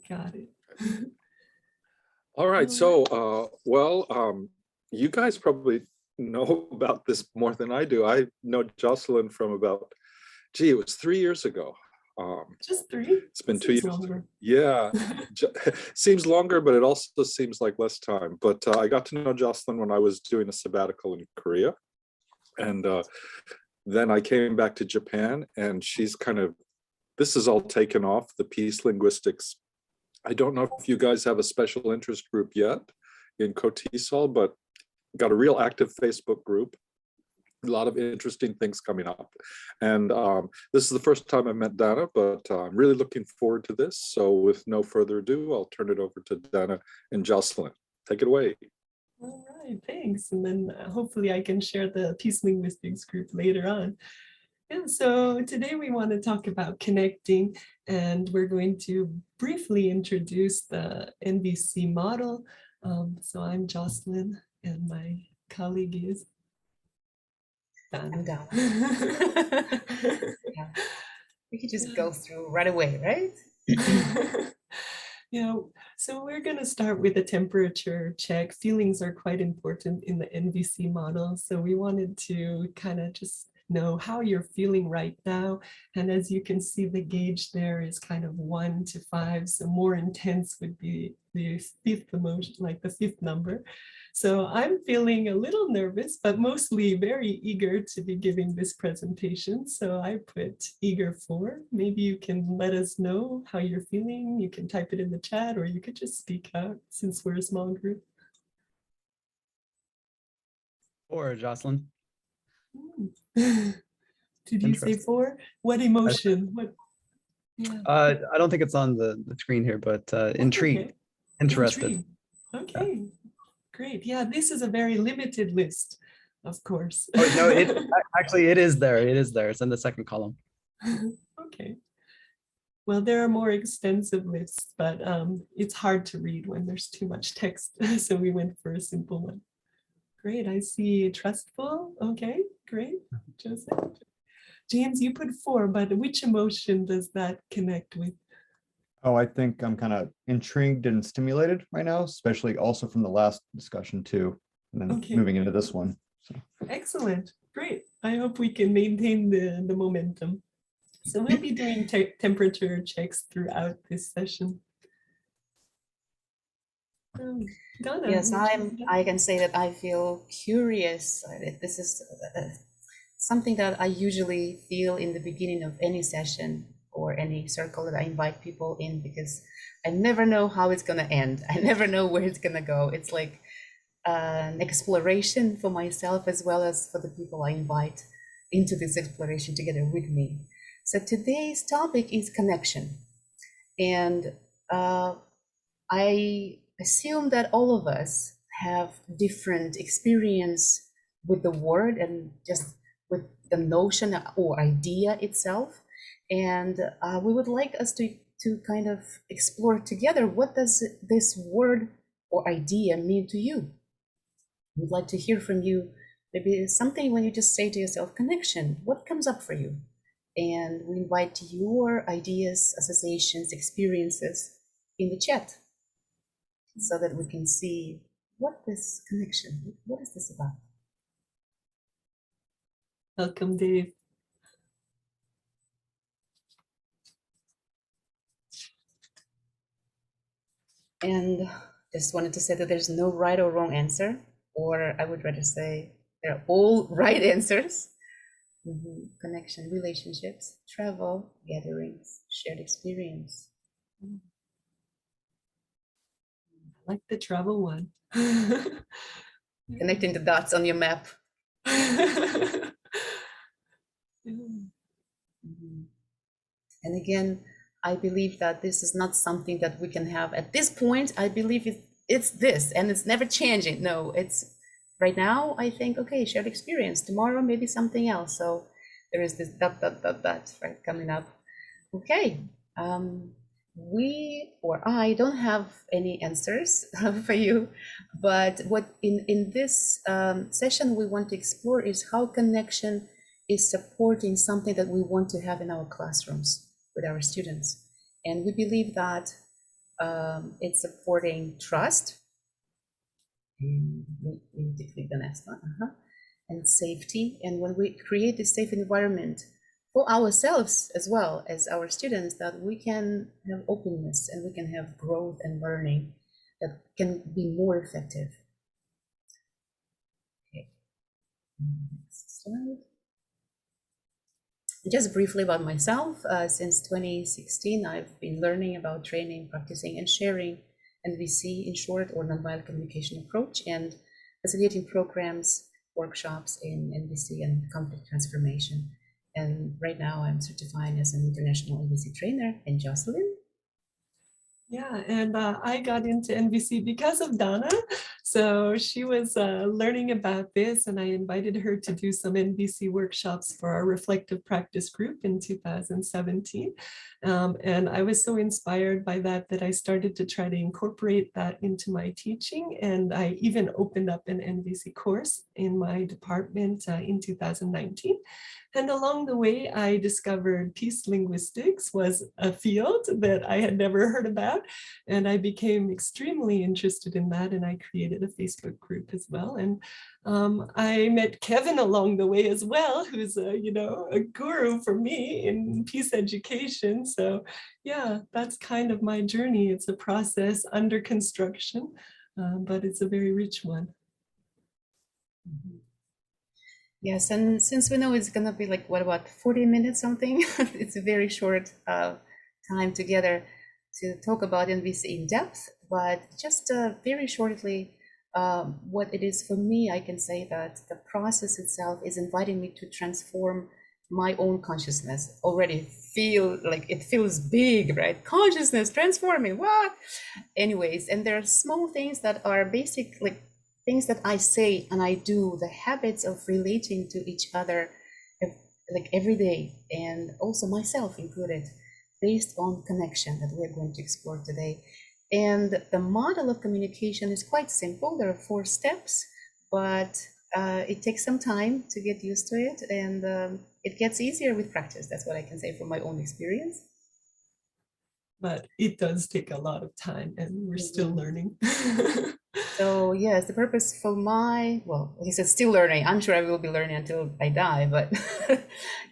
Got it. All right. All So, you guys probably know about this more than I do. I know Jocelyn from about, gee, it was 3 years ago. just three? It's been That two seems years. longer. Yeah, seems longer, but it also seems like less time. But I got to know Jocelyn when I was doing a sabbatical in Korea. And then I came back to Japan, and she's kind of, this is all taken off, the peace linguistics. I don't know if you guys have a special interest group yet in TESOL, but got a real active Facebook group, a lot of interesting things coming up. And this is the first time I met Dana, but I'm really looking forward to this. So with no further ado, I'll turn it over to Dana and Jocelyn. Take it away. All right, thanks. And then hopefully I can share the peace linguistics group later on. And so today we want to talk about connecting, and we're going to briefly introduce the NVC model. So I'm Jocelyn, and my colleague is Dana. I'm Dana. Yeah. We could just go through right away, right? So we're going to start with a temperature check. Feelings are quite important in the NVC model. So we wanted to kind of just know how you're feeling right now. And as you can see, the gauge there is kind of 1 to 5. So more intense would be the fifth emotion, like the fifth number. So I'm feeling a little nervous, but mostly very eager to be giving this presentation. So I put eager 4. Maybe you can let us know how you're feeling. You can type it in the chat, or you could just speak out since we're a small group. 4, Jocelyn. Did you say 4? What emotion? What? Yeah. I don't think it's on the screen here, but intrigued, Okay. interested. Intrigued. Okay, great. Yeah, this is a very limited list, of course. Oh, no, it is there. It is there. It's in the second column. Okay. Well, there are more extensive lists, but it's hard to read when there's too much text. So we went for a simple one. Great, I see trustful. Okay, great. Joseph. James, you put 4, but which emotion does that connect with? Oh, I think I'm kind of intrigued and stimulated right now, especially also from the last discussion too, and then moving into this one. So. Excellent, great. I hope we can maintain the momentum. So we'll be doing temperature checks throughout this session. Donna, Yes, I can say that I feel curious. This is something that I usually feel in the beginning of any session or any circle that I invite people in, because I never know how it's going to end. I never know where it's going to go. It's like an exploration for myself as well as for the people I invite into this exploration together with me. So today's topic is connection. And I assume that all of us have different experience with the word and just with the notion or idea itself. And we would like us to kind of explore together, what does this word or idea mean to you? We'd like to hear from you. Maybe something when you just say to yourself, connection, what comes up for you? And we invite your ideas, associations, experiences in the chat so that we can see what this connection, what is this about? Welcome, Dave. And just wanted to say that there's no right or wrong answer, or I would rather say they're all right answers. Connection, relationships, travel, gatherings, shared experience. I like the travel one. Connecting the dots on your map. And again, I believe that this is not something that we can have at this point. I believe it's this, and it's never changing. No, it's right now, I think, okay, shared experience. Tomorrow, maybe something else. So there is this dot, right, coming up. Okay, we or I don't have any answers for you, but what in this session we want to explore is how connection is supporting something that we want to have in our classrooms with our students. And we believe that It's supporting trust. And we need to click the next one. And safety. And when we create a safe environment for ourselves as well as our students, that we can have openness and we can have growth and learning that can be more effective. Okay. Next slide. Just briefly about myself, since 2016, I've been learning about training, practicing, and sharing NVC, in short, or nonviolent communication approach, and facilitating programs, workshops in NVC and conflict transformation. And right now I'm certifying as an international NVC trainer. And Jocelyn? Yeah, and I got into NVC because of Donna. So she was learning about this, and I invited her to do some NVC workshops for our reflective practice group in 2017. And I was so inspired by that I started to try to incorporate that into my teaching. And I even opened up an NVC course in my department in 2019. And along the way, I discovered peace linguistics was a field that I had never heard about. And I became extremely interested in that. And I created a Facebook group as well. And I met Kevin along the way as well, who's a guru for me in peace education. So yeah, that's kind of my journey. It's a process under construction, but it's a very rich one. Yes, and since we know it's gonna be like, what about 40 minutes something? It's a very short time together to talk about NVC in depth, but just very shortly, what it is for me, I can say that the process itself is inviting me to transform my own consciousness. Already feel like it feels big, right? Consciousness transforming, what? Anyways, and there are small things that are basic, like things that I say and I do, the habits of relating to each other like every day, and also myself included, based on connection that we're going to explore today. And the model of communication is quite simple. There are 4 steps, but it takes some time to get used to it, and it gets easier with practice. That's what I can say from my own experience. But it does take a lot of time, and we're still learning. So yes, the purpose for well, he said still learning. I'm sure I will be learning until I die, but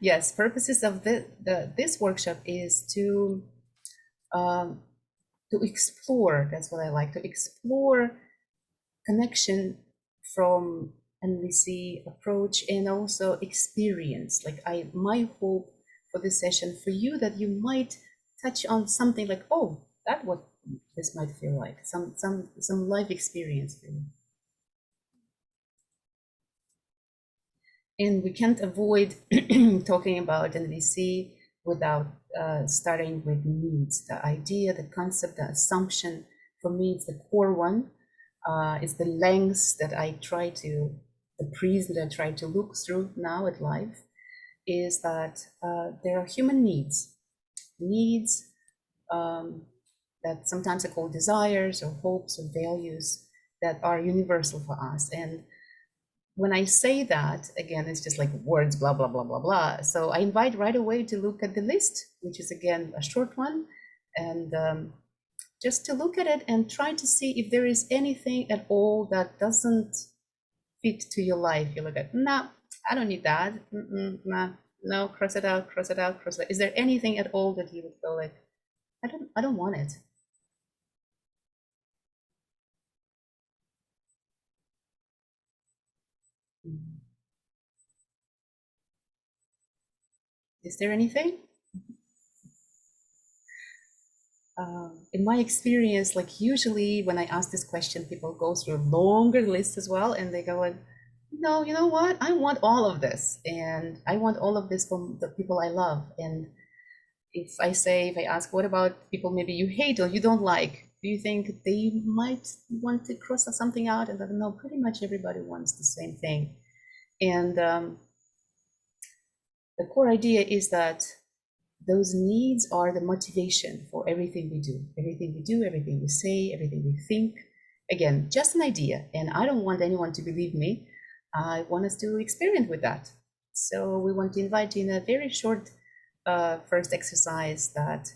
yes, purposes of this workshop is to explore, that's what I like, to explore connection from NVC approach and also experience. Like my hope for this session for you, that you might touch on something like, oh, that's what this might feel like, some life experience for you. And we can't avoid talking about NVC without starting with needs. The idea, the concept, the assumption, for me, it's the core one. It's the lens that I try to, the prism that I try to look through now at life, is that there are human needs that sometimes are called desires or hopes or values that are universal for us. And when I say that, again, it's just like words, blah, blah, blah, blah, blah. So I invite right away to look at the list, which is, again, a short one, and just to look at it and try to see if there is anything at all that doesn't fit to your life. You look at, nah, I don't need that. Nah, no, cross it out, cross it out, cross it out. Is there anything at all that you would feel like, I don't want it? Is there anything? In my experience, like usually when I ask this question, people go through a longer list as well, and they go like, no, you know what? I want all of this, and I want all of this from the people I love. And if I ask, what about people maybe you hate or you don't like? Do you think they might want to cross something out? And I don't know, pretty much everybody wants the same thing. And the core idea is that those needs are the motivation for everything we do, everything we say, everything we think. Again, just an idea, and I don't want anyone to believe me. I want us to experiment with that. So we want to invite you in a very short first exercise that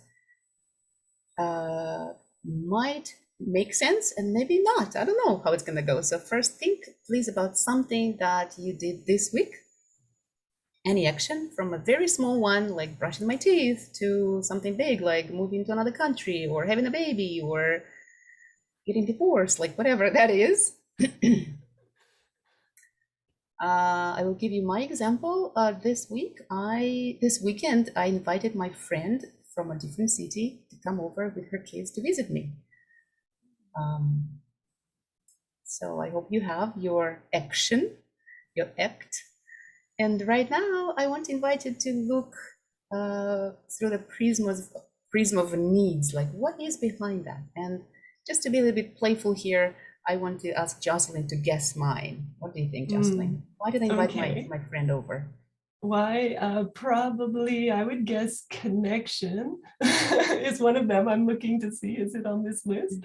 might make sense and maybe not. I don't know how it's going to go. So first, think please about something that you did this week. Any action, from a very small one like brushing my teeth to something big like moving to another country or having a baby or getting divorced, like whatever that is. I will give you my example. This weekend, I invited my friend from a different city to come over with her kids to visit me. So I hope you have your action, your act. And right now, I want to invite you to look through the prism of needs, like what is behind that? And just to be a little bit playful here, I want to ask Jocelyn to guess mine. What do you think, Jocelyn? Why did I invite my friend over? Why? Probably, I would guess connection is one of them. I'm looking to see, is it on this list?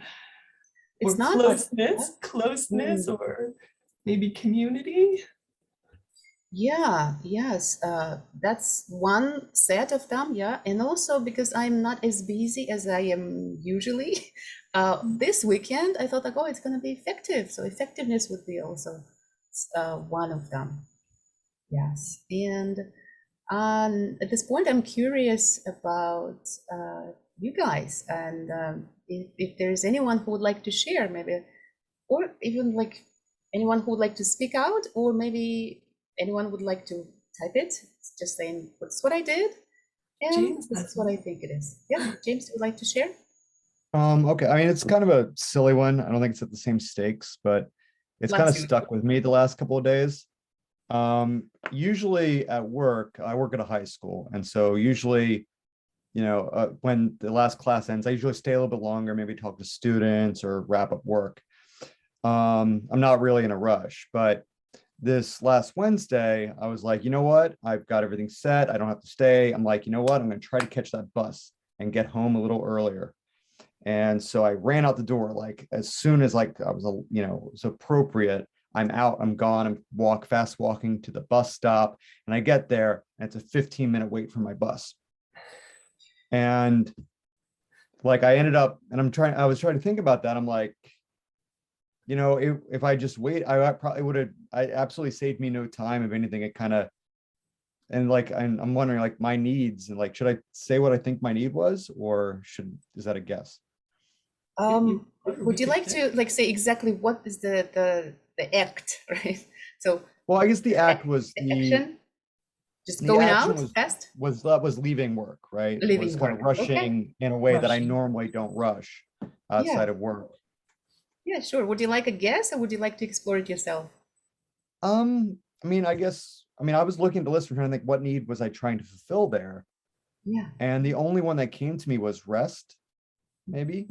It's or not closeness, or maybe community. Yeah, yes, that's one set of them, yeah. And also because I'm not as busy as I am usually, this weekend I thought like, oh, it's gonna be effective. So effectiveness would be also one of them. Yes, and at this point I'm curious about you guys, and if there's anyone who would like to share maybe, or even like anyone who would like to speak out, or maybe anyone would like to type it, just saying, that's what I did, and James, this is what I think it is. Yeah, James, would like to share? Okay, I mean, it's kind of a silly one. I don't think it's at the same stakes, but it's kind of stuck with me the last couple of days. Usually at work, I work at a high school, and so usually, when the last class ends, I usually stay a little bit longer, maybe talk to students or wrap up work. I'm not really in a rush, but this last Wednesday, I was like, you know what? I've got everything set. I don't have to stay. I'm like, you know what? I'm going to try to catch that bus and get home a little earlier. And so I ran out the door, like as soon as like I was, it was appropriate. I'm out, I'm gone. I'm fast walking to the bus stop, and I get there and it's a 15-minute wait for my bus. And like I ended up, and I was trying to think about that. I'm like, if I just wait, I probably would have, I absolutely saved me no time. If anything, it kind of, and like, I'm wondering like my needs, and like, should I say what I think my need was, or is that a guess? Would you like to like say exactly what is the act, right? So, well, I guess the act was the action, just the going action out fast? Was leaving work, right? Leaving was kind work, of rushing in a way that I Rushing. normally don't rush outside of work. Yeah, sure. Would you like a guess, or would you like to explore it yourself? I mean, I was looking at the list and trying to think what need was I trying to fulfill there. Yeah. And the only one that came to me was rest, maybe.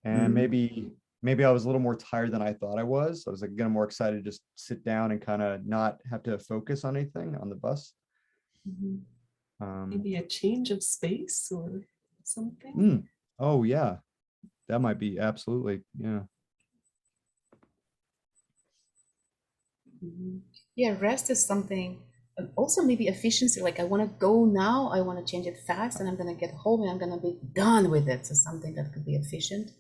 And maybe I was a little more tired than I thought I was. I was like getting more excited to just sit down and kind of not have to focus on anything on the bus. Maybe a change of space or something. Oh yeah, that might be absolutely, yeah. Yeah, rest is something, also maybe efficiency, like I want to go now, I want to change it fast, and I'm going to get home and I'm going to be done with it. So something that could be efficient.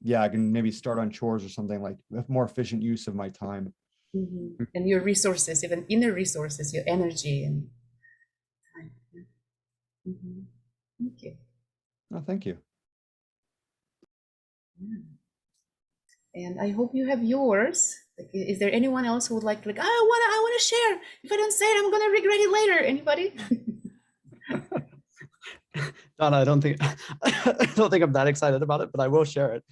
Yeah, I can maybe start on chores or something, like more efficient use of my time. And your resources, even inner resources, your energy and time. Thank you. Oh, thank you. And I hope you have yours. Like, is there anyone else who would like to, like, I want to share. If I don't say it, I'm going to regret it later. Anybody? Donna, I don't think I'm that excited about it, but I will share it.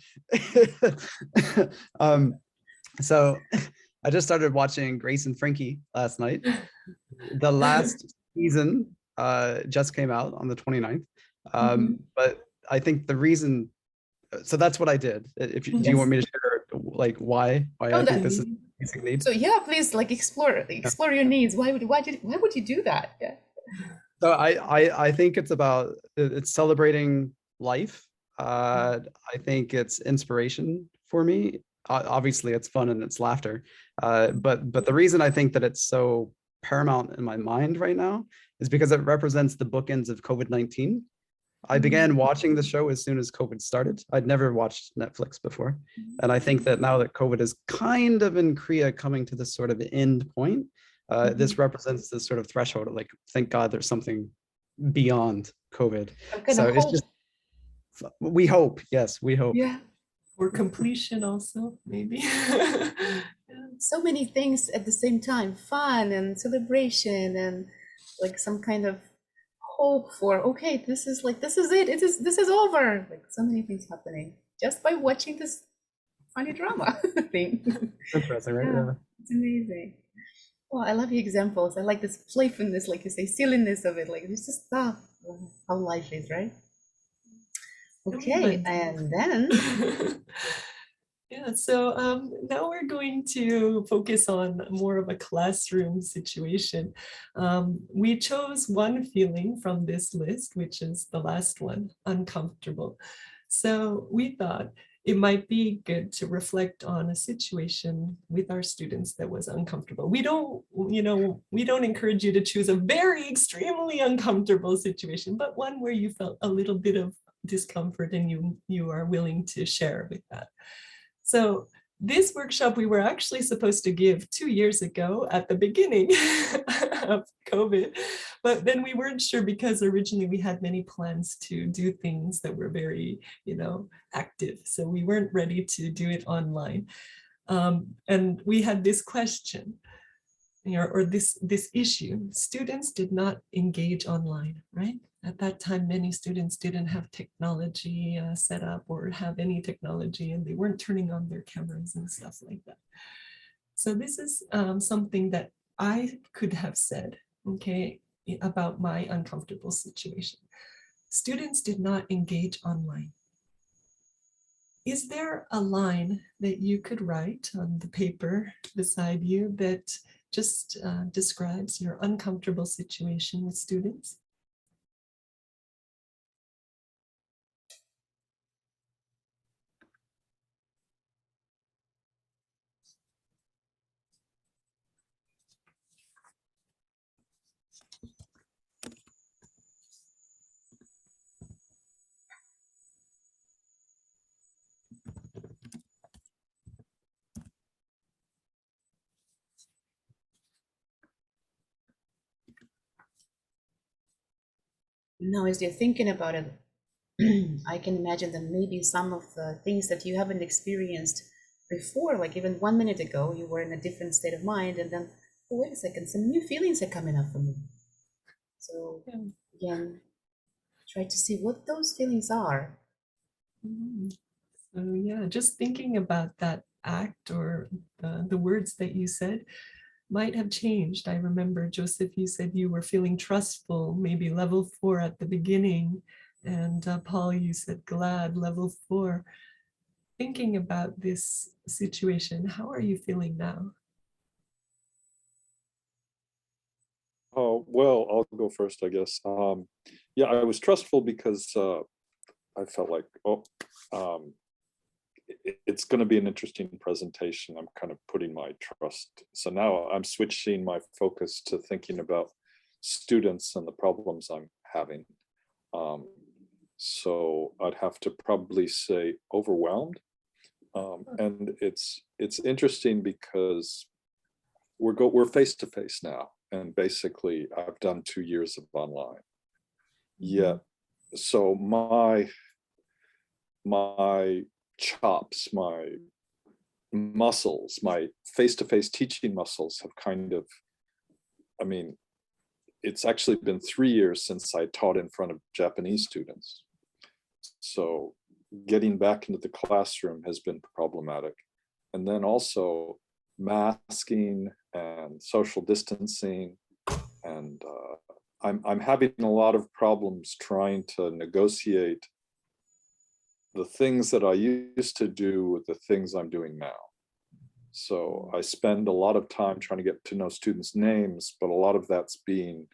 So I just started watching Grace and Frankie last night. The last season just came out on the 29th. But I think the reason, so that's what I did. Do you want me to share like why I think this is a basic need? So yeah, please like explore your needs. Why would you do that? Yeah. So I think it's celebrating life. I think it's inspiration for me. Obviously it's fun and it's laughter. But the reason I think that it's so paramount in my mind right now is because it represents the bookends of COVID-19. I began watching the show as soon as COVID started. I'd never watched Netflix before. And I think that now that COVID is kind of in Korea coming to this sort of end point, this represents this sort of threshold of like, thank God there's something beyond COVID. I'm gonna So it's hope. just, we hope, yes, we hope. Yeah, Or completion also, maybe. Yeah. so many things at the same time, fun and celebration and like some kind of hope for, okay, this is it. This is over. Like so many things happening just by watching this funny drama thing. Interesting, right? Yeah, it's amazing. Well, I love your examples. I like this playfulness, like you say, silliness of it. Like it's just how life is, right? Okay, and then Yeah, so now we're going to focus on more of a classroom situation. We chose one feeling from this list, which is the last one, uncomfortable. So we thought it might be good to reflect on a situation with our students that was uncomfortable. We don't encourage you to choose a very extremely uncomfortable situation, but one where you felt a little bit of discomfort and you are willing to share with that. So this workshop we were actually supposed to give 2 years ago at the beginning of COVID, but then we weren't sure because originally we had many plans to do things that were very, active. So we weren't ready to do it online. And we had this question, or this issue. Students did not engage online, right? At that time, many students didn't have technology set up or have any technology, and they weren't turning on their cameras and stuff like that. So this is something that I could have said, okay, about my uncomfortable situation. Students did not engage online. Is there a line that you could write on the paper beside you that just describes your uncomfortable situation with students? now as you're thinking about it, I can imagine that maybe some of the things that you haven't experienced before, like even 1 minute ago, you were in a different state of mind, and then, oh, wait a second, some new feelings are coming up for me. So again, try to see what those feelings are. So yeah, just thinking about that act or the words that you said might have changed. I remember, Joseph, you said you were feeling trustful, maybe level 4 at the beginning. And Paul, you said glad, level 4. Thinking about this situation, how are you feeling now? Oh, well, I'll go first, I guess. Yeah, I was trustful because I felt like, it's going to be an interesting presentation. I'm kind of putting my trust. So now I'm switching my focus to thinking about students and the problems I'm having. So I'd have to probably say overwhelmed. And it's interesting because we're face to face now, and basically I've done 2 years of online. Yeah, so my chops, my muscles, my face-to-face teaching muscles have kind of, it's actually been 3 years since I taught in front of Japanese students. So getting back into the classroom has been problematic. And then also masking and social distancing. And I'm having a lot of problems trying to negotiate the things that I used to do with the things I'm doing now. So I spend a lot of time trying to get to know students' names, but a lot of that's being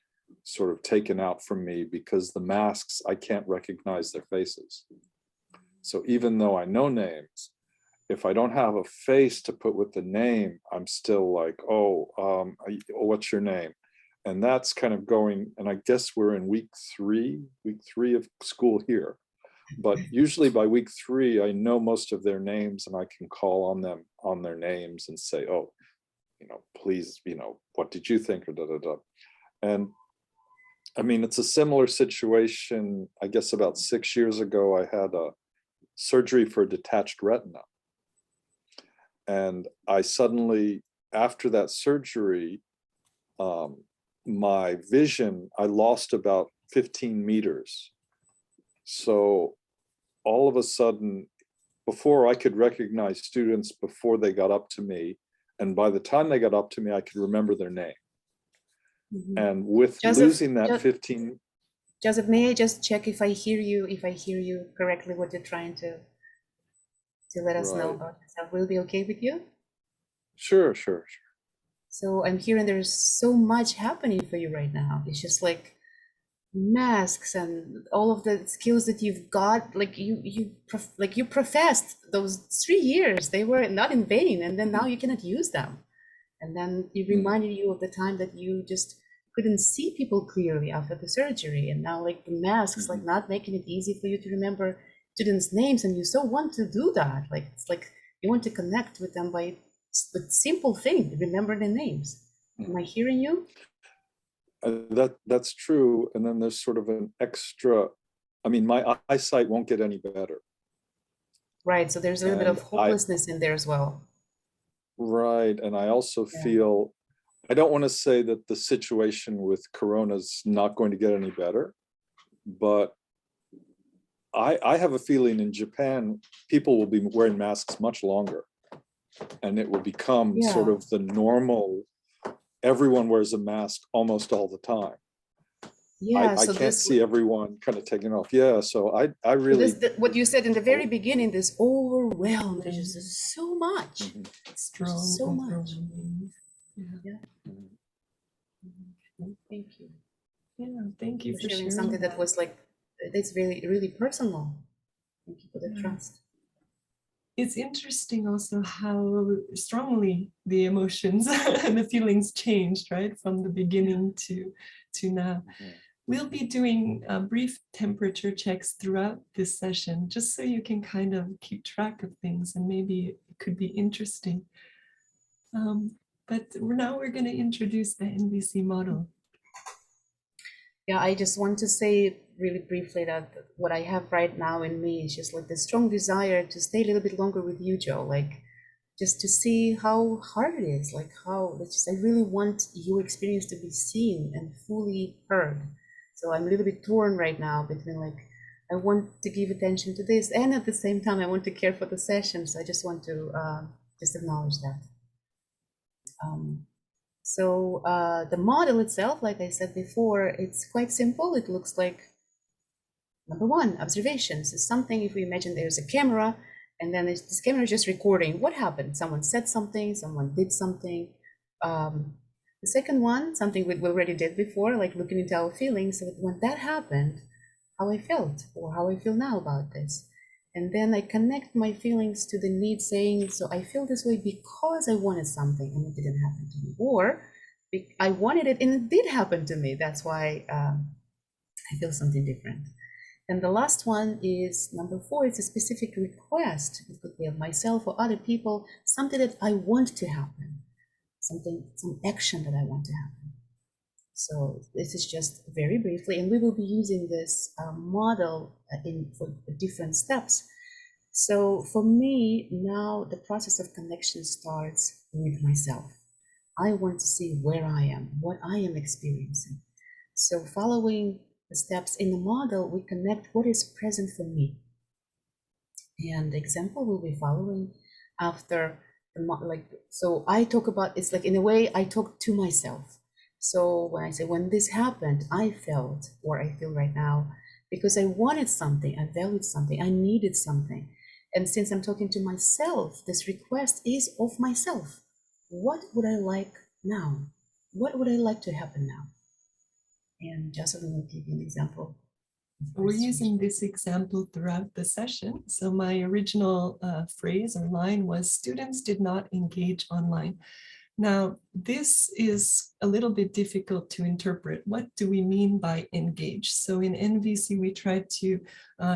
sort of taken out from me because the masks, I can't recognize their faces. So even though I know names, if I don't have a face to put with the name, I'm still like, what's your name? And that's kind of going, and I guess we're in week three of school here. But usually by week 3, I know most of their names and I can call on them on their names and say, oh, please, what did you think? Or da, da, da. And I mean, it's a similar situation. I guess about 6 years ago, I had a surgery for detached retina. And I suddenly, after that surgery, my vision, I lost about 15 meters. So all of a sudden, before I could recognize students before they got up to me, and by the time they got up to me, I could remember their name. And with losing that 15. Joseph, may I just check if I hear you correctly, what you're trying to let us know about yourself? Will it be okay with you? Sure. So I'm hearing there's so much happening for you right now. It's just like masks and all of the skills that you've got, like you professed those 3 years, they were not in vain, and then now you cannot use them. And then it reminded you of the time that you just couldn't see people clearly after the surgery, and now like the masks, like not making it easy for you to remember students' names, and you so want to do that. Like it's like you want to connect with them by the simple thing, remember their names. Am I hearing you? That's true. And then there's sort of an extra, I mean, my eyesight won't get any better. Right, so there's a little bit of hopelessness in there as well. Right, and I also feel, I don't want to say that the situation with Corona's not going to get any better, but I have a feeling in Japan, people will be wearing masks much longer, and it will become sort of the normal, everyone wears a mask almost all the time. I can't see everyone kind of taking off. Yeah, so I really. What you said in the very beginning, this overwhelm, there's just so much. Strong. So much. Yeah. Thank you. Yeah, thank you for sharing something that was like, it's really, really personal. Thank you for the trust. It's interesting also how strongly the emotions and the feelings changed, right? From the beginning to now. We'll be doing brief temperature checks throughout this session, just so you can kind of keep track of things, and maybe it could be interesting. But now we're going to introduce the NVC model. Yeah, I just want to say really briefly that what I have right now in me is just like the strong desire to stay a little bit longer with you, Joe, like just to see how hard it is, like how, I really want your experience to be seen and fully heard. So I'm a little bit torn right now between like, I want to give attention to this, and at the same time, I want to care for the session. So I just want to just acknowledge that. So the model itself, like I said before, it's quite simple. It looks like, number 1, observations. It's something, if we imagine there's a camera, and then this camera is just recording what happened. Someone said something, someone did something. The second one, something we already did before, like looking into our feelings. So when that happened, how I felt or how I feel now about this. And then I connect my feelings to the need, saying, so I feel this way because I wanted something and it didn't happen to me. Or I wanted it and it did happen to me. That's why I feel something different. And the last one is number 4, it's a specific request. It could be of myself or other people, something that I want to happen, some action that I want to happen. So this is just very briefly, and we will be using this model for different steps. So for me, now the process of connection starts with myself. I want to see where I am, what I am experiencing. So following the steps in the model, we connect what is present for me. And the example we'll be following after, so I talk about, it's like in a way I talk to myself. So when I say, when this happened, I felt, or I feel right now, because I wanted something, I valued something, I needed something. And since I'm talking to myself, this request is of myself. What would I like now? What would I like to happen now? And Jocelyn will give you an example. We're using this example throughout the session. So my original phrase or line was, students did not engage online. Now, this is a little bit difficult to interpret. What do we mean by engage? So in NVC, we try to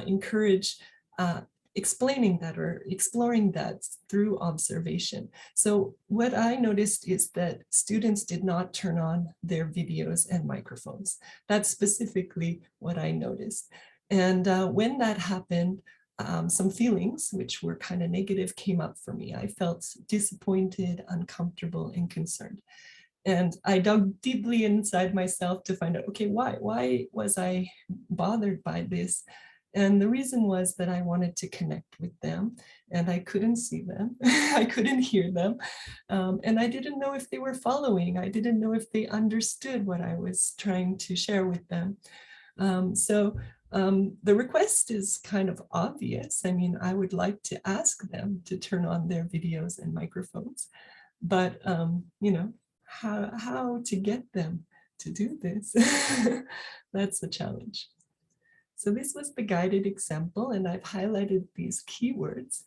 encourage explaining that or exploring that through observation. So what I noticed is that students did not turn on their videos and microphones. That's specifically what I noticed. And when that happened, some feelings, which were kind of negative, came up for me. I felt disappointed, uncomfortable, and concerned. And I dug deeply inside myself to find out, okay, why was I bothered by this? And the reason was that I wanted to connect with them and I couldn't see them. I couldn't hear them. And I didn't know if they were following. I didn't know if they understood what I was trying to share with them. The request is kind of obvious. I mean, I would like to ask them to turn on their videos and microphones, but you know, how to get them to do this? That's the challenge. So this was the guided example, and I've highlighted these keywords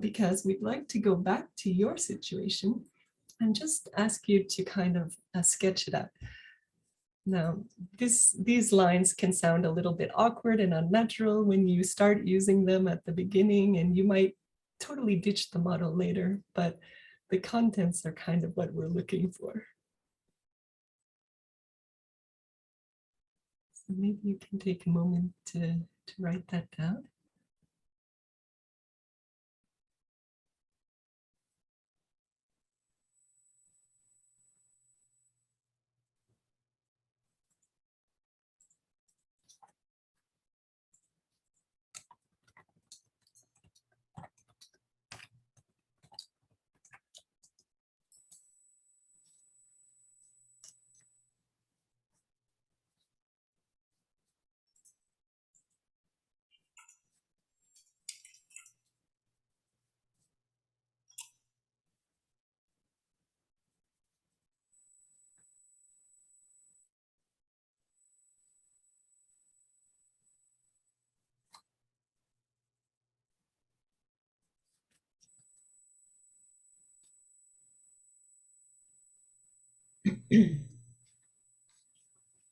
because we'd like to go back to your situation and just ask you to kind of sketch it out. Now, these lines can sound a little bit awkward and unnatural when you start using them at the beginning, and you might totally ditch the model later, but the contents are kind of what we're looking for. So maybe you can take a moment to write that down.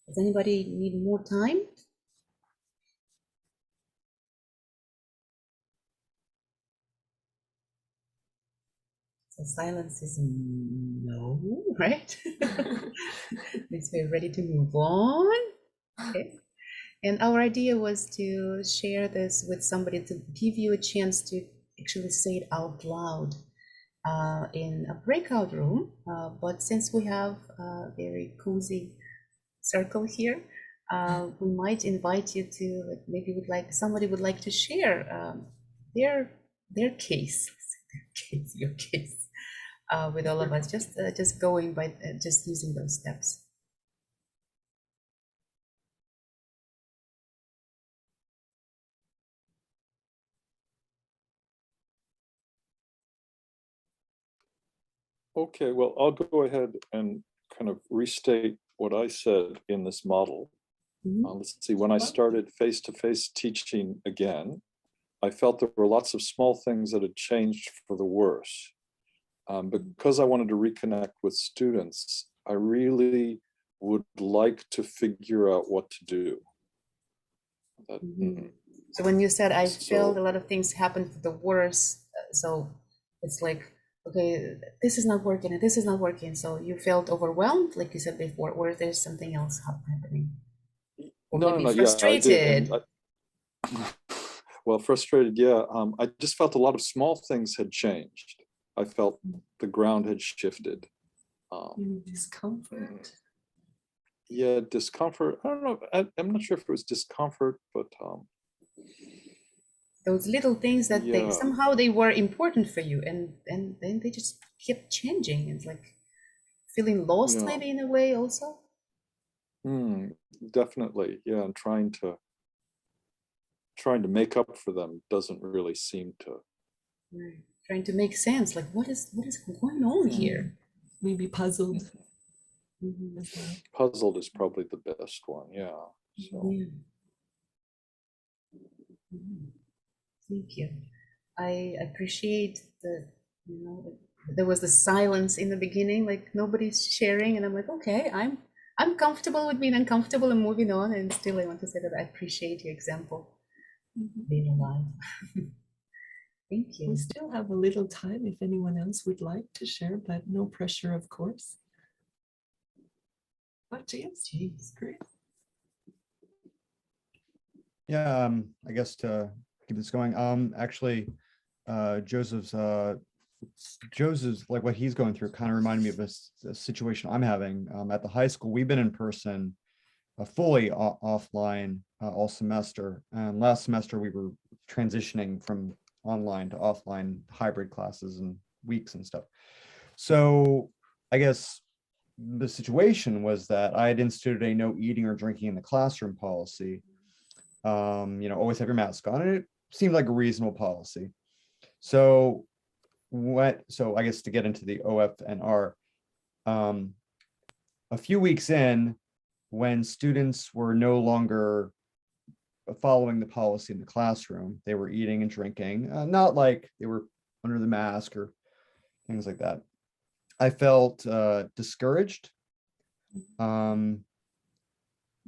Does anybody need more time? So silence is no, right? Means we're ready to move on. Okay. And our idea was to share this with somebody, to give you a chance to actually say it out loud in a breakout room. But since we have a very cozy circle here, we might invite you to, maybe somebody would like to share their case, your case with all of us, just going by just using those steps. Okay, well, I'll go ahead and kind of restate what I said in this model. Let's see, when I started face-to-face teaching again, I felt there were lots of small things that had changed for the worse. Because I wanted to reconnect with students, I really would like to figure out what to do. So when you said I felt a lot of things happen for the worse, so it's like, okay, this is not working and this is not working. So you felt overwhelmed, like you said before, or there's something else happening? Or maybe frustrated? Yeah, I did. Well, frustrated, yeah. I just felt a lot of small things had changed. I felt the ground had shifted. Discomfort. Yeah, discomfort. I don't know. I'm not sure if it was discomfort, but those little things that somehow they were important for you, and then they just kept changing. It's like feeling lost, maybe in a way, also. Definitely, yeah. And trying to make up for them doesn't really seem to. Right. Trying to make sense, like what is going on here? Maybe puzzled. Puzzled is probably the best one, yeah. So. Yeah. Thank you. I appreciate the there was the silence in the beginning, like nobody's sharing, and I'm like, okay, I'm comfortable with being uncomfortable and moving on. And still, I want to say that I appreciate your example being alive. Thank We you. still have a little time if anyone else would like to share, but no pressure, of course. Oh, James, Jeez. great. Yeah, I guess to keep this going, actually, Joseph's like what he's going through kind of reminded me of a situation I'm having at the high school. We've been in person, fully offline all semester. And last semester we were transitioning from online to offline hybrid classes and weeks and stuff. So I guess the situation was that I had instituted a no eating or drinking in the classroom policy. Always have your mask on, and it seemed like a reasonable policy. So I guess to get into the OF and R, a few weeks in, when students were no longer following the policy in the classroom, they were eating and drinking, not like they were under the mask or things like that. I felt discouraged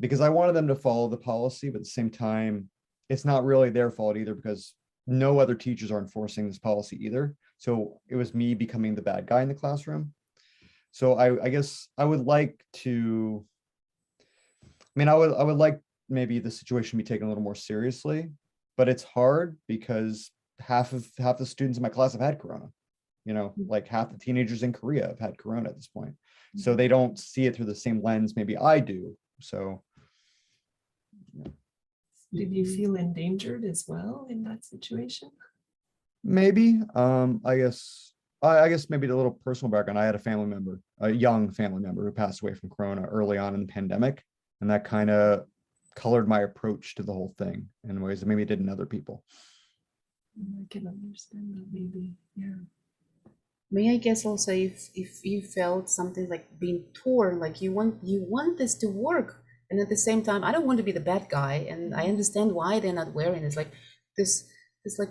because I wanted them to follow the policy, but at the same time, it's not really their fault either because no other teachers are enforcing this policy either. So it was me becoming the bad guy in the classroom. So I guess I would like to, I would like maybe the situation be taken a little more seriously, but it's hard because half the students in my class have had corona. Like half the teenagers in Korea have had corona at this point. So they don't see it through the same lens maybe I do. So Did you feel endangered as well in that situation? maybe, I guess maybe a little personal background. I had a young family member who passed away from corona early on in the pandemic. And that kind of colored my approach to the whole thing in ways that maybe it didn't other people. I can understand that maybe, yeah. May I guess also if you felt something like being torn, like you want this to work, and at the same time, I don't want to be the bad guy, and I understand why they're not wearing it. It's like this like,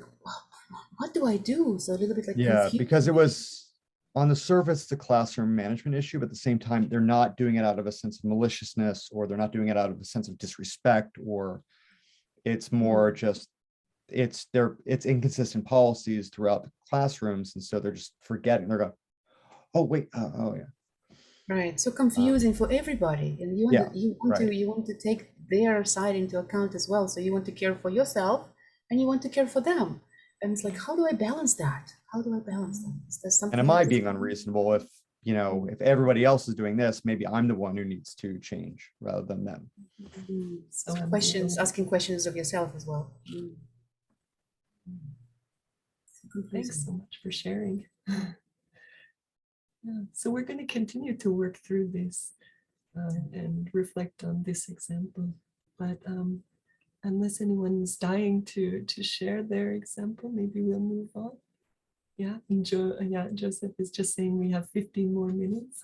what do I do? So a little bit like Yeah, confused. because it was on the surface, the classroom management issue, but at the same time, they're not doing it out of a sense of maliciousness, or they're not doing it out of a sense of disrespect, or it's more just it's inconsistent policies throughout the classrooms, and so they're just forgetting. They're going, oh wait, oh yeah, Right, so confusing for everybody, and yeah, you right. want to take their side into account as well. So you want to care for yourself, and you want to care for them, and it's like, how do I balance that? How do I balance that? Is there And something am I else? being unreasonable if everybody else is doing this, maybe I'm the one who needs to change rather than them. So Questions, asking questions of yourself as well. thanks so much for sharing. Yeah, so we're going to continue to work through this and reflect on this example. But unless anyone's dying to share their example, maybe we'll move on. Yeah, Joseph is just saying we have 15 more minutes.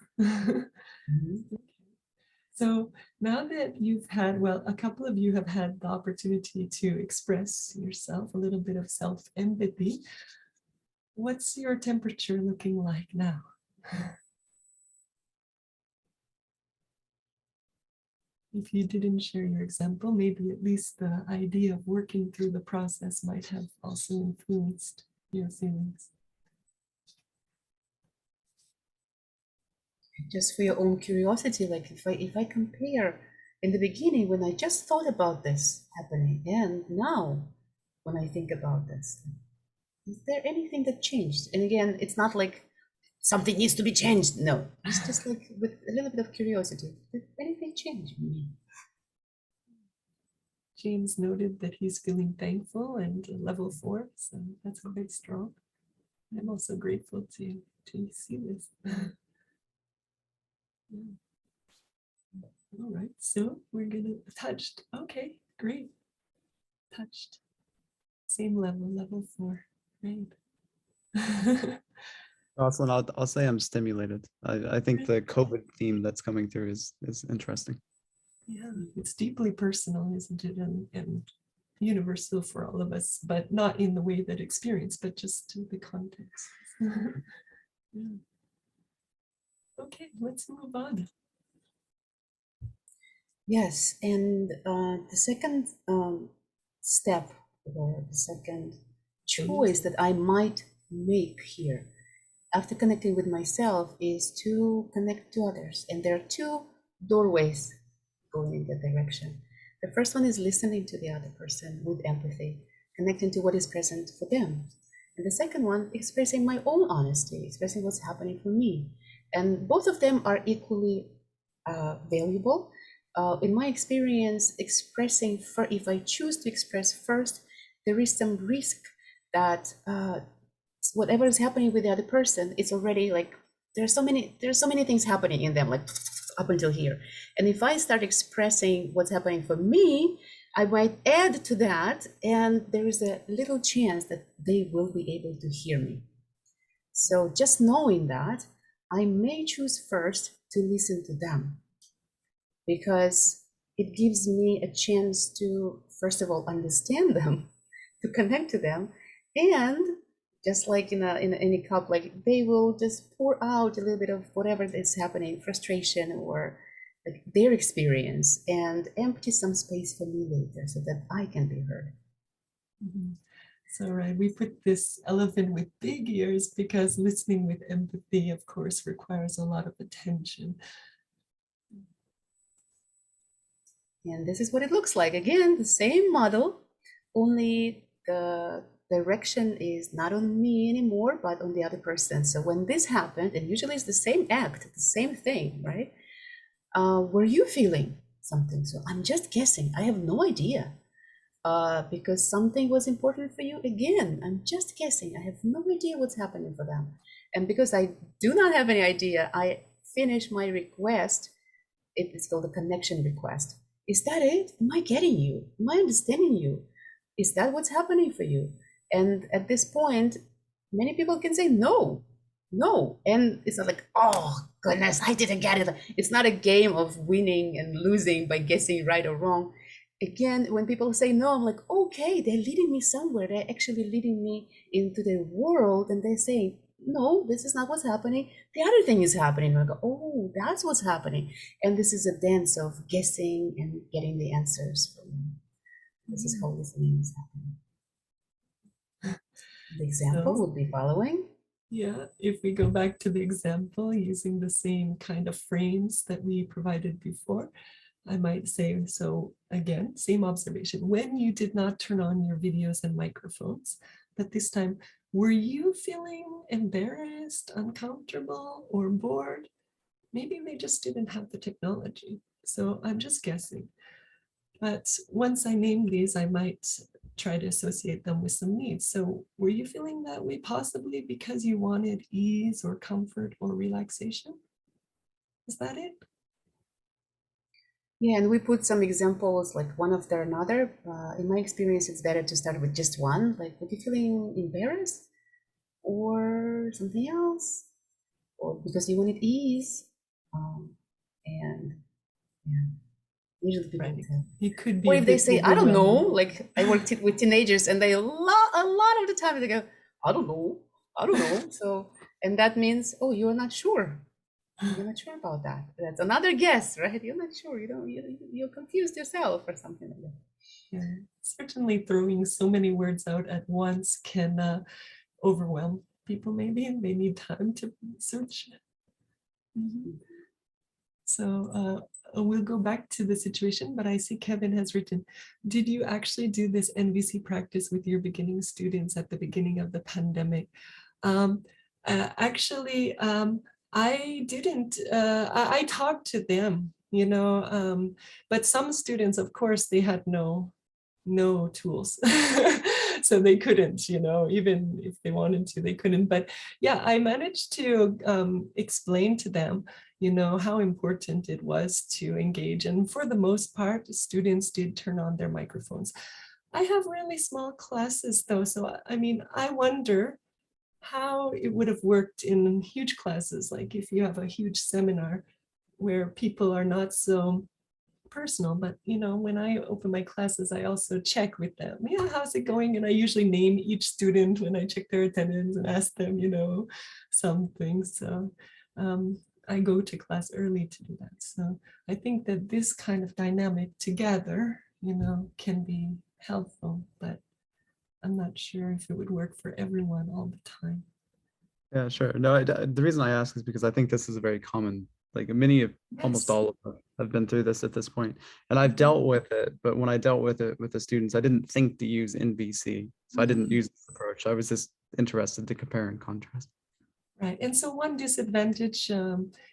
So now that you've had, well, a couple of you have had the opportunity to express yourself, a little bit of self-empathy. What's your temperature looking like now? If you didn't share your example, maybe at least the idea of working through the process might have also influenced your feelings. Just for your own curiosity, like if I compare in the beginning when I just thought about this happening, and now when I think about this, is there anything that changed? And again, it's not like something needs to be changed. No, it's just like with a little bit of curiosity. Did anything change? James noted that he's feeling thankful and level 4, so that's quite strong. I'm also grateful to see this. Yeah. All right, so we're gonna touched. Okay, great. Touched. Same level, level 4. Great. Jocelyn, I'll say I'm stimulated. I think the COVID theme that's coming through is interesting. Yeah, it's deeply personal, isn't it? And universal for all of us, but not in the way that experience, but just to the context. Yeah. Okay, let's move on. Yes, and the second step or the second choice that I might make here after connecting with myself is to connect to others. And there are two doorways going in that direction. The first one is listening to the other person with empathy, connecting to what is present for them. And the second one, expressing my own honesty, expressing what's happening for me. And both of them are equally valuable. In my experience, expressing, if I choose to express first, there is some risk that whatever is happening with the other person, it's already like there's so many things happening in them, like up until here. And if I start expressing what's happening for me, I might add to that, and there is a little chance that they will be able to hear me. So just knowing that, I may choose first to listen to them, because it gives me a chance to, first of all, understand them, to connect to them, and just like in a cup, like they will just pour out a little bit of whatever is happening, frustration or like their experience, and empty some space for me later so that I can be heard. Mhm. So, right, we put this elephant with big ears because listening with empathy, of course, requires a lot of attention. And this is what it looks like. Again, the same model, only the direction is not on me anymore, but on the other person. So when this happened, and usually it's the same act, the same thing, right? Were you feeling something? So I'm just guessing. I have no idea. Because something was important for you. Again, I'm just guessing. I have no idea what's happening for them. And because I do not have any idea, I finish my request. It's called a connection request. Is that it? Am I getting you? Am I understanding you? Is that what's happening for you? And at this point, many people can say no, no. And it's not like, oh goodness, I didn't get it. It's not a game of winning and losing by guessing right or wrong. Again, when people say no, I'm like, okay, they're leading me somewhere. They're actually leading me into their world, and they're saying, no, this is not what's happening. The other thing is happening. And I go, oh, that's what's happening. And this is a dance of guessing and getting the answers from them. This is how listening is happening. The example So, would be following. yeah, if we go back to the example using the same kind of frames that we provided before, I might say, so again, same observation. When you did not turn on your videos and microphones, but this time, were you feeling embarrassed, uncomfortable, or bored? Maybe they just didn't have the technology. So I'm just guessing. But once I name these, I might try to associate them with some needs. So were you feeling that way possibly because you wanted ease or comfort or relaxation? Is that it? Yeah, and we put some examples like one after another. In my experience, it's better to start with just one. Like, were you feeling embarrassed or something else? Or because you wanted ease? And yeah, usually people Right. tell. It could be Or a if they bit say, I don't know, overwhelming. like I work with teenagers and they a lot of the time they go, I don't know. So, and that means, oh, you're not sure. You're not sure about that. That's another guess, right? You're not sure. You're confused yourself or something like that. Yeah, certainly throwing so many words out at once can overwhelm people maybe, and they need time to search. Mhm. So we'll go back to the situation, but I see Kevin has written, did you actually do this NVC practice with your beginning students at the beginning of the pandemic? Um, actually, I didn't, I talked to them, but some students, of course, they had no tools. So they couldn't, even if they wanted to, they couldn't. But yeah, I managed to explain to them, how important it was to engage. And for the most part, students did turn on their microphones. I have really small classes though. So, I mean, I wonder how it would have worked in huge classes, like if you have a huge seminar where people are not so personal, but when I open my classes, I also check with them. Yeah, how's it going? And I usually name each student when I check their attendance and ask them, something. So I go to class early to do that. So I think that this kind of dynamic together, can be helpful, but I'm not sure if it would work for everyone all the time. Yeah, sure. No, the reason I ask is because I think this is a very common, like many of, almost Yes. all of us have been through this at this point. And I've dealt with it, but when I dealt with it with the students, I didn't think to use NVC. So I didn't use this approach. I was just interested to compare and contrast. Right. And so one disadvantage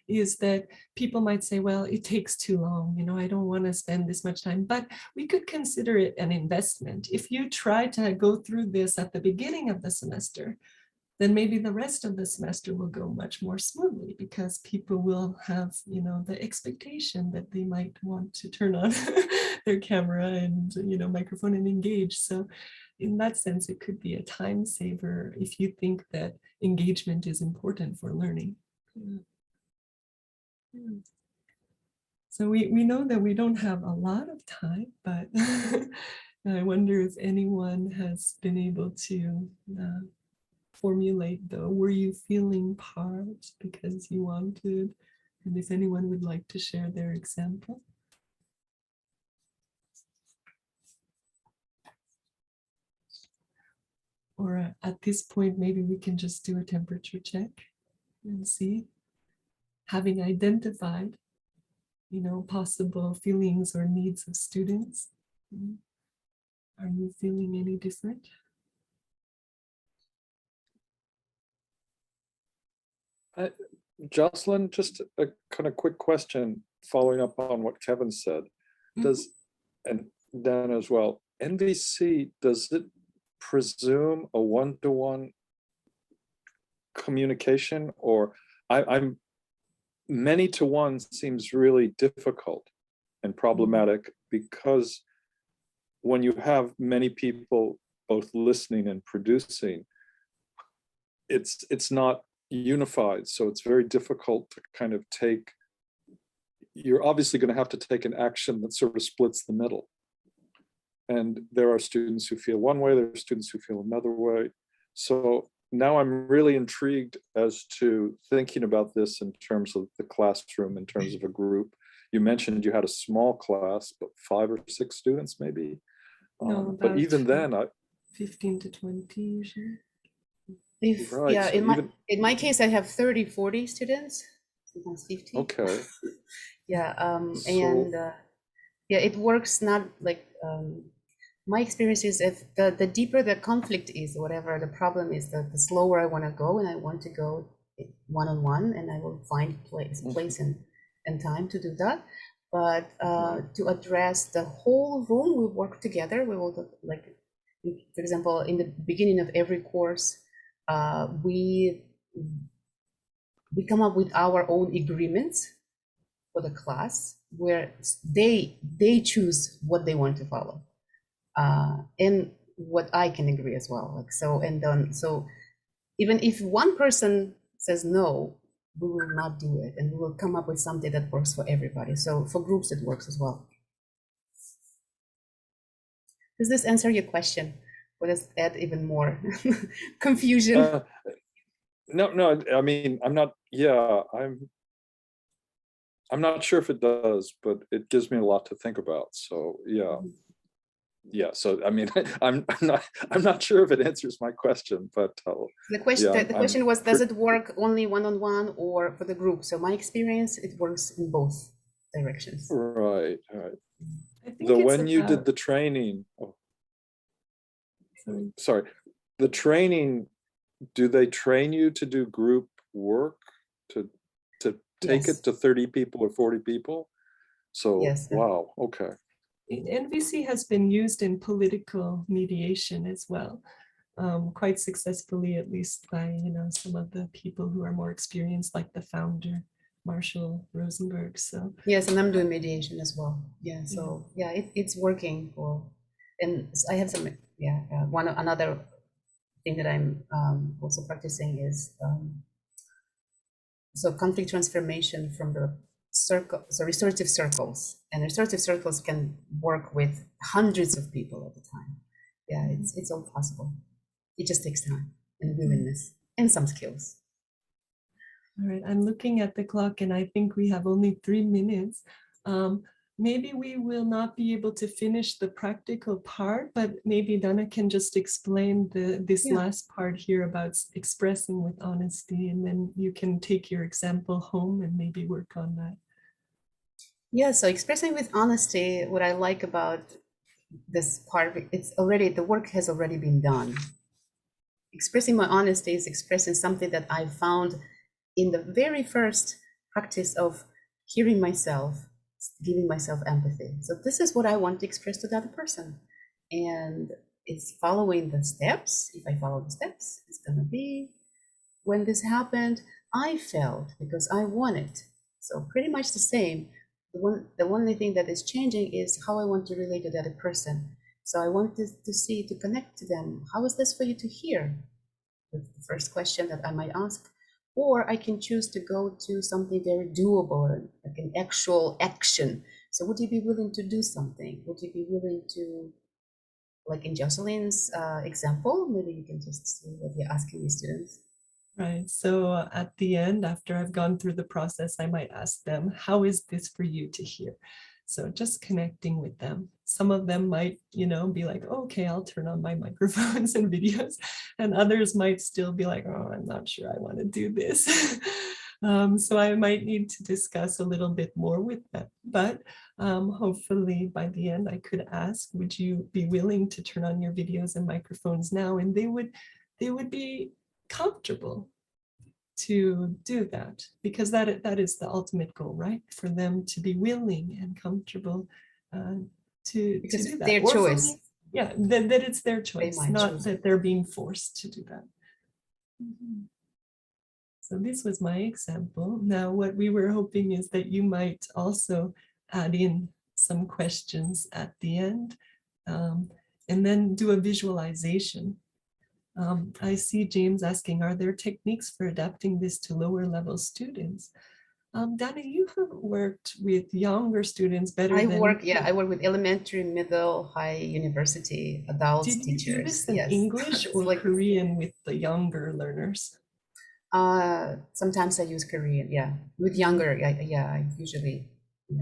is that people might say, well, it takes too long. I don't want to spend this much time, but we could consider it an investment. If you try to go through this at the beginning of the semester, then maybe the rest of the semester will go much more smoothly because people will have, the expectation that they might want to turn on their camera and, microphone and engage. So in that sense, it could be a time saver if you think that engagement is important for learning. So we know that we don't have a lot of time, but I wonder if anyone has been able to formulate the were you feeling part because you wanted, and if anyone would like to share their example. Or at this point, maybe we can just do a temperature check and see, having identified, possible feelings or needs of students. Are you feeling any different? Jocelyn, just a kind of quick question following up on what Kevin said. Does, and Dan as well, NVC, does it presume a one-to-one communication, or I'm many to one seems really difficult and problematic because when you have many people both listening and producing, it's not unified, so it's very difficult to kind of take, you're obviously going to have to take an action that sort of splits the middle. And there are students who feel one way, there are students who feel another way. So now I'm really intrigued as to thinking about this in terms of the classroom, in terms of a group. You mentioned you had a small class, but 5 or 6 students maybe. No, but even then, 15 to 20 usually. Right, Yeah, so in my case, I have 30, 40 students, sometimes 50. Okay. Yeah, So- yeah, it works not like, my experience is if the deeper the conflict is, whatever the problem is, the slower I want to go, and I want to go one-on-one, and I will find place and time to do that. But to address the whole room, we work together. We will, like, for example, in the beginning of every course, we come up with our own agreements for the class where they choose what they want to follow, and what I can agree as well. Like, so, and then, so even if one person says no, we will not do it, and we will come up with something that works for everybody. So for groups, it works as well. Does this answer your question? Or does it add even more confusion? No, I mean, I'm not sure if it does, but it gives me a lot to think about. So yeah. So I mean, I'm not sure if it answers my question, but the question was, does it work only one-on-one or for the group? So my experience, it works in both directions. Right. I think when you did the training, sorry, the training, do they train you to do group work, to take it to 30 people or 40 people? So yes. Wow, okay. NVC has been used in political mediation as well, quite successfully, at least by some of the people who are more experienced, like the founder, Marshall Rosenberg. So yes, and I'm doing mediation as well. Yeah, so yeah, it's working for, and I have some another thing that I'm also practicing is so conflict transformation from the restorative circles, and restorative circles can work with hundreds of people at a time. Yeah, it's all possible. It just takes time and willingness and some skills. All right, I'm looking at the clock and I think we have only 3 minutes. Maybe we will not be able to finish the practical part, but maybe Dana can just explain this last part here about expressing with honesty, and then you can take your example home and maybe work on that. Yeah, so expressing with honesty, what I like about this part of it, the work has already been done. Expressing my honesty is expressing something that I found in the very first practice of hearing myself, giving myself empathy. So this is what I want to express to the other person. And it's following the steps. If I follow the steps, it's gonna be, when this happened, I felt because I wanted. So pretty much the same. The only thing that is changing is how I want to relate to the other person. So I want to connect to them. How is this for you to hear? That's the first question that I might ask. Or I can choose to go to something very doable, like an actual action. So would you be willing to do something? Would you be willing to, like in Jocelyn's example, maybe you can just see what you're asking the students. Right, so at the end, after I've gone through the process, I might ask them, how is this for you to hear? So just connecting with them. Some of them might, be like, oh, okay, I'll turn on my microphones and videos. And others might still be like, oh, I'm not sure I want to do this. So I might need to discuss a little bit more with them. But hopefully by the end, I could ask, would you be willing to turn on your videos and microphones now? And they would be comfortable to do that, because that is the ultimate goal, right? For them to be willing and comfortable to Because do it's that. their Or for choice. me, yeah, that it's their choice, might not choose that they're being forced to do that. So this was my example. Now, what we were hoping is that you might also add in some questions at the end, and then do a visualization. I see James asking, are there techniques for adapting this to lower level students? Dana, you have worked with younger students better I than... work with elementary, middle, high, university, adults, Did you do teachers. this in Yes. English or like, Korean with the younger learners? Sometimes I use Korean, with younger, I usually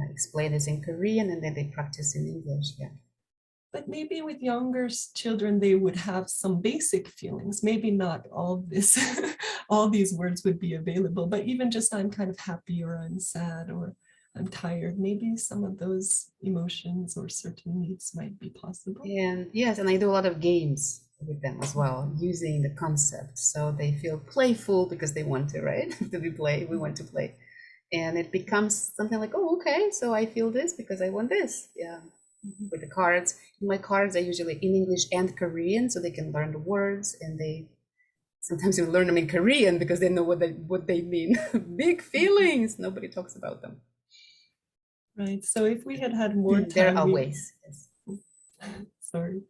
explain this in Korean and then they practice in English, But maybe with younger children, they would have some basic feelings. Maybe not all this, all these words would be available, but even just I'm kind of happy or I'm sad or I'm tired. Maybe some of those emotions or certain needs might be possible. And yes, and I do a lot of games with them as well, using the concept. So they feel playful because they want to, right? We want to play. And it becomes something like, oh, okay, so I feel this because I want this. Yeah. With the cards. My cards are usually in English and Korean, so they can learn the words, and they sometimes you learn them in Korean because they know what they mean. Big feelings. Nobody talks about them. Right. So if we had more time, there are ways. Yes. Sorry.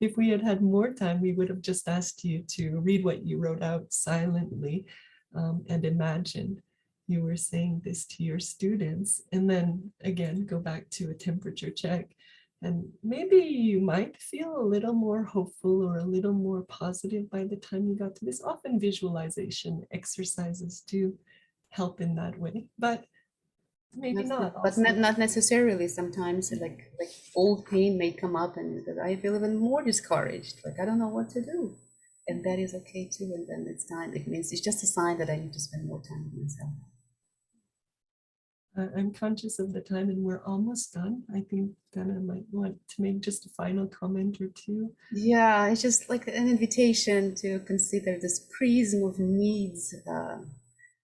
If we had more time, we would have just asked you to read what you wrote out silently, and imagine you were saying this to your students, and then again go back to a temperature check, and maybe you might feel a little more hopeful or a little more positive by the time you got to this. Often visualization exercises do help in that way, but maybe not. But not necessarily. Sometimes like old pain may come up and I feel even more discouraged, like I don't know what to do, and that is okay too. And then it's time. It means it's just a sign that I need to spend more time with myself. I'm conscious of the time and we're almost done. I think Dana might want to make just a final comment or two. Yeah, it's just like an invitation to consider this prism of needs.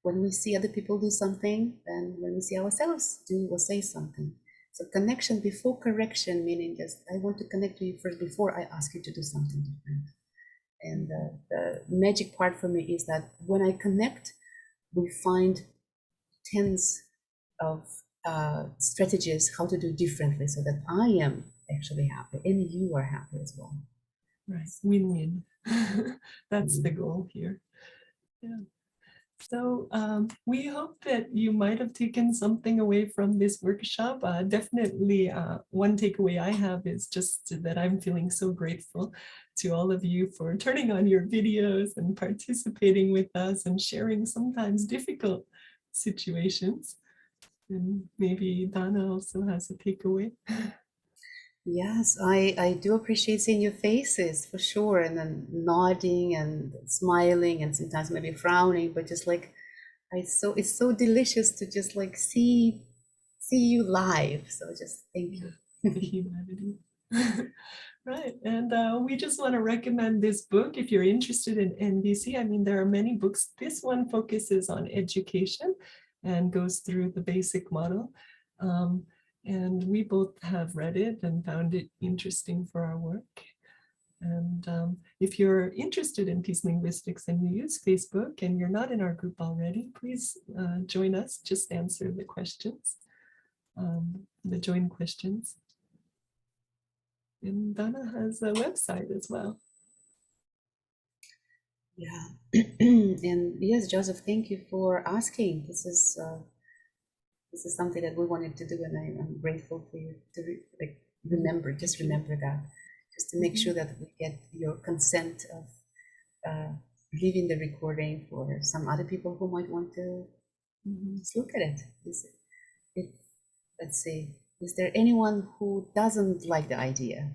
When we see other people do something, and when we see ourselves do or say something. So connection before correction, meaning just I want to connect to you first before I ask you to do something different. And the magic part for me is that when I connect, we find tens of strategies how to do differently so that I am actually happy and you are happy as well. Right, win-win. That's the goal here. Yeah. So we hope that you might have taken something away from this workshop. Definitely one takeaway I have is just that I'm feeling so grateful to all of you for turning on your videos and participating with us and sharing sometimes difficult situations. And maybe Dana also has a takeaway. Yes, I do appreciate seeing your faces for sure, and then nodding and smiling and sometimes maybe frowning, but just like it's so delicious to just like see you live. So just thank you. The humanity. Right, and we just want to recommend this book if you're interested in NVC. I mean, there are many books. This one focuses on education and goes through the basic model. And we both have read it and found it interesting for our work. And if you're interested in peace linguistics and you use Facebook and you're not in our group already, please join us. Just answer the questions, the join questions. And Dana has a website as well. Yeah, and yes, Joseph, thank you for asking. This is something that we wanted to do, and I'm grateful for you to remember that, just to make sure that we get your consent of leaving the recording for some other people who might want to just look at it. Let's see, is there anyone who doesn't like the idea?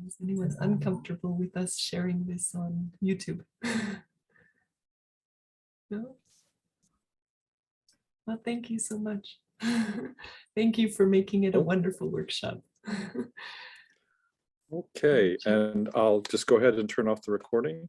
Is anyone uncomfortable with us sharing this on YouTube? No? Well, thank you so much. Thank you for making it a wonderful workshop. Okay, and I'll just go ahead and turn off the recording.